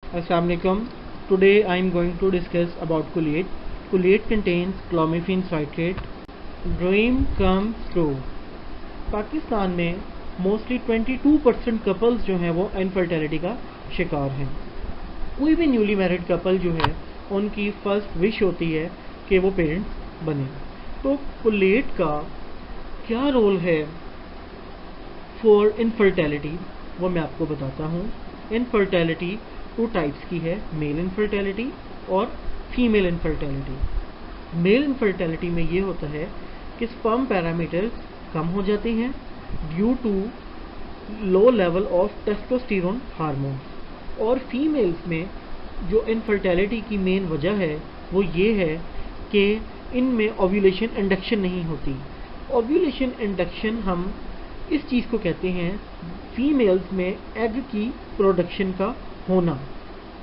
Assalamualaikum. Today I am going to discuss about Kuliet. Kuliet contains clomiphene citrate. Dream comes true. Pakistan में mostly 22% couples जो हैं वो infertility का शिकार हैं. कोई भी न्यूली मैरिड कपल जो है उनकी फर्स्ट विश होती है कि वो पेरेंट्स बने. तो कुलेट का क्या रोल है फॉर इनफर्टिलिटी वो मैं आपको बताता हूँ. इनफर्टिलिटी टू टाइप्स की है, मेल इनफर्टिलिटी और फीमेल इनफर्टिलिटी. मेल इनफर्टिलिटी में ये होता है कि स्पर्म पैरामीटर्स कम हो जाते हैं due to low level of testosterone hormone. और फीमेल्स में जो इनफर्टिलिटी की मेन वजह है वो ये है कि इनमें ओव्यूलेशन इंडक्शन नहीं होती. ओव्यूलेशन इंडक्शन हम इस चीज़ को कहते हैं फीमेल्स में एग की प्रोडक्शन का होना.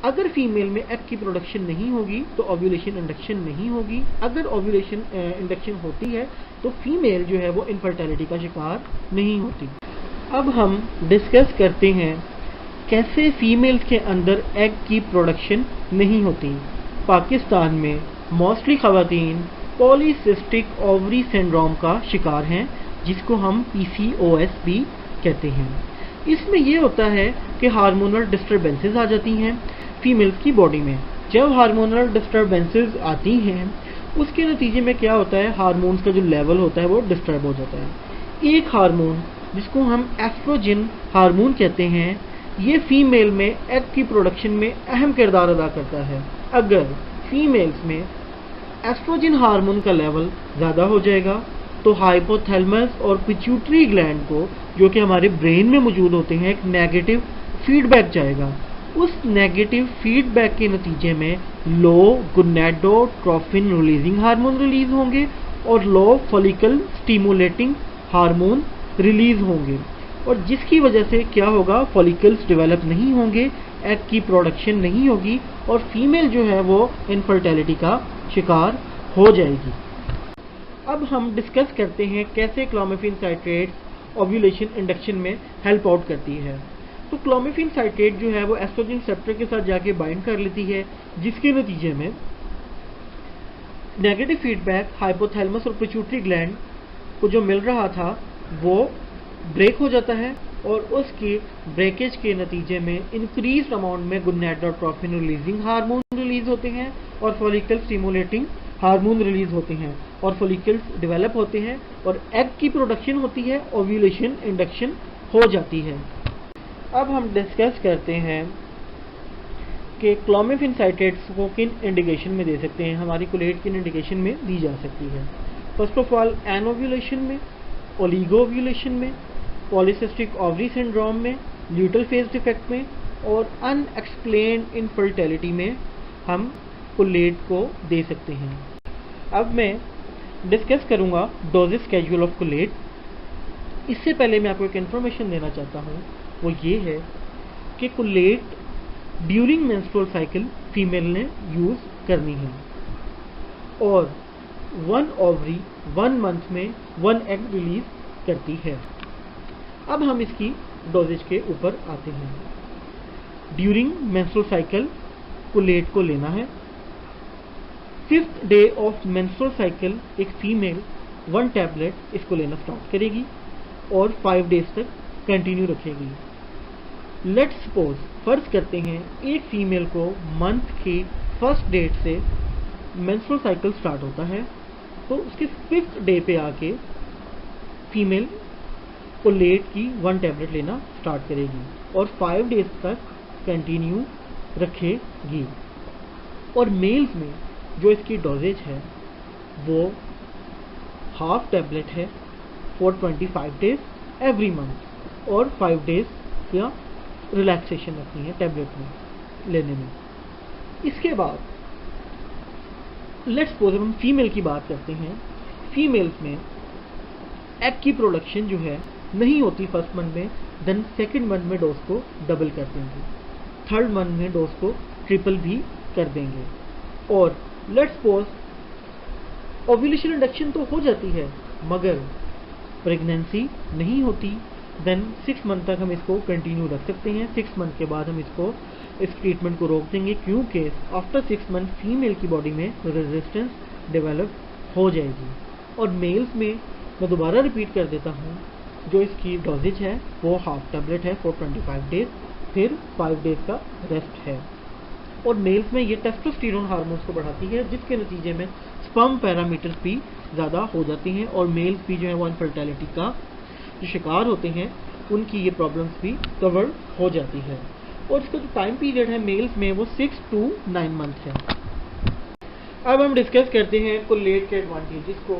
अगर फीमेल में एग की प्रोडक्शन नहीं होगी तो ओव्यूलेशन इंडक्शन नहीं होगी. अगर ओव्यूलेशन इंडक्शन होती है तो फीमेल जो है वो इनफर्टिलिटी का शिकार नहीं होती. अब हम डिस्कस करते हैं कैसे फीमेल्स के अंदर एग की प्रोडक्शन नहीं होती. पाकिस्तान में मोस्टली ख़वातीन पॉलीसिस्टिक ओवरी सिंड्रोम का शिकार हैं जिसको हम PCOS भी कहते हैं. इसमें यह होता है कि हार्मोनल डिस्टर्बेंसेस आ जाती हैं फीमेल्स की बॉडी में. जब हार्मोनल डिस्टर्बेंसेस आती हैं उसके नतीजे में क्या होता है, हार्मोन्स का जो लेवल होता है वो डिस्टर्ब हो जाता है. एक हार्मोन जिसको हम एस्ट्रोजन हार्मोन कहते हैं ये फीमेल में एग की प्रोडक्शन में अहम किरदार अदा करता है. अगर फीमेल्स में एस्ट्रोजन हार्मोन का लेवल ज़्यादा हो जाएगा तो हाइपोथैलेमस और पिट्यूटरी ग्लैंड को जो कि हमारे ब्रेन में मौजूद होते हैं एक नेगेटिव फीडबैक जाएगा. उस नेगेटिव फीडबैक के नतीजे में लो गोनेडोट्रोफिन रिलीजिंग हार्मोन रिलीज होंगे और लो फॉलिकल स्टिमुलेटिंग हार्मोन रिलीज होंगे. और जिसकी वजह से क्या होगा, फॉलिकल्स डेवलप नहीं होंगे, एग की प्रोडक्शन नहीं होगी और फीमेल जो है वो इनफर्टिलिटी का शिकार हो जाएगी. अब हम डिस्कस करते हैं कैसे क्लोमिफेन साइट्रेट ओव्यूलेशन इंडक्शन में हेल्प आउट करती है. तो क्लोमिफेन साइट्रेट जो है वो एस्ट्रोजन रिसेप्टर के साथ जाके बाइंड कर लेती है जिसके नतीजे में नेगेटिव फीडबैक हाइपोथैलेमस और पिट्यूटरी ग्लैंड को जो मिल रहा था वो ब्रेक हो जाता है और उसकी ब्रेकेज के नतीजे में इंक्रीज अमाउंट में गोनेडोट्रोफिन रिलीजिंग हार्मोन रिलीज होते हैं और फॉलिकल स्टिमुलेटिंग हार्मोन रिलीज होते हैं और फॉलिकल्स डेवलप होते हैं और एग की प्रोडक्शन होती है, ओव्यूलेशन इंडक्शन हो जाती है. अब हम डिस्कस करते हैं कि क्लोमिफेन साइट्रेट्स को किन इंडिकेशन में दे सकते हैं, हमारी कुलेट किन इंडिकेशन में दी जा सकती है. फर्स्ट ऑफ ऑल एनोव्यूलेशन में, ओलिगोव्यूलेशन में, पॉलीसिस्टिक ओवरी सिंड्रोम में, ल्यूटल फेज डिफेक्ट में और अनएक्सप्लेन्ड इनफर्टिलिटी में हम कुलेट को दे सकते हैं. अब मैं डिस्कस करूंगा डोजेस स्केड्यूल ऑफ कुलेट. इससे पहले मैं आपको एक इन्फॉर्मेशन देना चाहता हूं, वो ये है कि कुलेट ड्यूरिंग मेंस्ट्रुअल साइकिल फीमेल ने यूज़ करनी है और 1 ओवरी 1 मंथ में 1 एग रिलीज करती है. अब हम इसकी डोजेज के ऊपर आते हैं. ड्यूरिंग मेंस्ट्रुअल साइकिल कुलेट को लेना है. 5th day of menstrual cycle एक फीमेल 1 टैबलेट इसको लेना स्टार्ट करेगी और 5 डेज तक कंटिन्यू रखेगी. लेट्स सपोज फर्ज करते हैं एक फीमेल को मंथ की फर्स्ट डेट से मेंस्ट्रुअल साइकिल स्टार्ट होता है तो उसके 5th डे पे आके फीमेल कुलेट की 1 टैबलेट लेना स्टार्ट करेगी और 5 डेज तक कंटिन्यू रखेगी. और मेल्स में जो इसकी डोजेज है वो हाफ टैबलेट है फॉर 25 डेज एवरी मंथ और 5 डेज या रिलैक्सेशन रखनी है टैबलेट में लेने में. इसके बाद लेट्स सपोज हम फीमेल की बात करते हैं. फीमेल्स में एग की प्रोडक्शन जो है नहीं होती फर्स्ट मंथ में, देन सेकंड मंथ में डोज को डबल कर देंगे, थर्ड मंथ में डोज को ट्रिपल भी कर देंगे. और लेट्स सपोज ओव्यूलेशन इंडक्शन तो हो जाती है मगर प्रेगनेंसी नहीं होती, देन 6 मंथ तक हम इसको कंटिन्यू रख सकते हैं. 6 मंथ के बाद हम इसको इस ट्रीटमेंट को रोक देंगे, क्योंकि आफ्टर 6 मंथ फीमेल की बॉडी में रेजिस्टेंस डेवलप हो जाएगी। और मेल्स में मैं दोबारा रिपीट कर देता हूँ, जो इसकी डोजेज है वो हाफ टैबलेट है फॉर 25 डेज, फिर 5 डेज का रेस्ट है। और मेल्स में ये टेस्टोस्टेरोन हार्मोन्स को बढ़ाती है, जिसके नतीजे में स्पर्म पैरामीटर्स भी ज़्यादा हो जाती हैं और मेल्स भी जो है वो इनफर्टिलिटी का जो शिकार होते हैं उनकी ये प्रॉब्लम्स भी कवर हो जाती है। और इसका जो टाइम पीरियड है मेल्स में वो 6 to 9 मंथ है। अब हम डिस्कस करते हैं कोलेट के एडवांटेजेस को।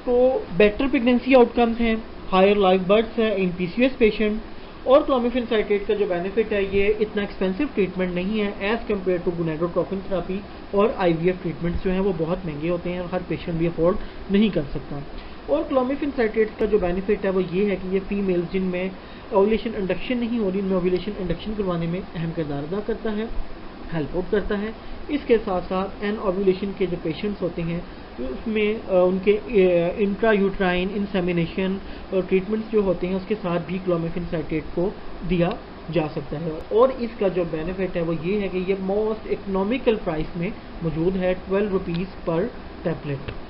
तो बेटर प्रेगनेंसी आउटकम्स हैं, हायर लाइफ बर्थ्स है इन पीसीओएस पेशेंट, और क्लोमिफेन साइट्रेट का जो बेनिफिट है ये इतना एक्सपेंसिव ट्रीटमेंट नहीं है as compare to gonadotropin therapy, और आईवीएफ ट्रीटमेंट्स जो हैं वो बहुत महंगे होते हैं और हर पेशेंट भी अफोर्ड नहीं कर सकता। और क्लोमिफेन साइट्रेट का जो बेनिफिट है वो ये है कि ये फीमेल्स जिनमें ओव्यूलेशन इंडक्शन नहीं हो रही, उनमें ओव्यूलेशन इंडक्शन करवाने में अहम किरदार अदा करता है, हेल्प आउट करता है। इसके साथ साथ एन ओव्यूलेशन के जो पेशेंट्स होते हैं उसमें उनके इंट्रा यूट्राइन इंसेमिनेशन ट्रीटमेंट्स जो होते हैं उसके साथ भी क्लोमिफेन साइट्रेट को दिया जा सकता है। और इसका जो बेनिफिट है वो ये है कि ये मोस्ट इकोनॉमिकल प्राइस में मौजूद है, 12 रुपीज़ पर टैबलेट।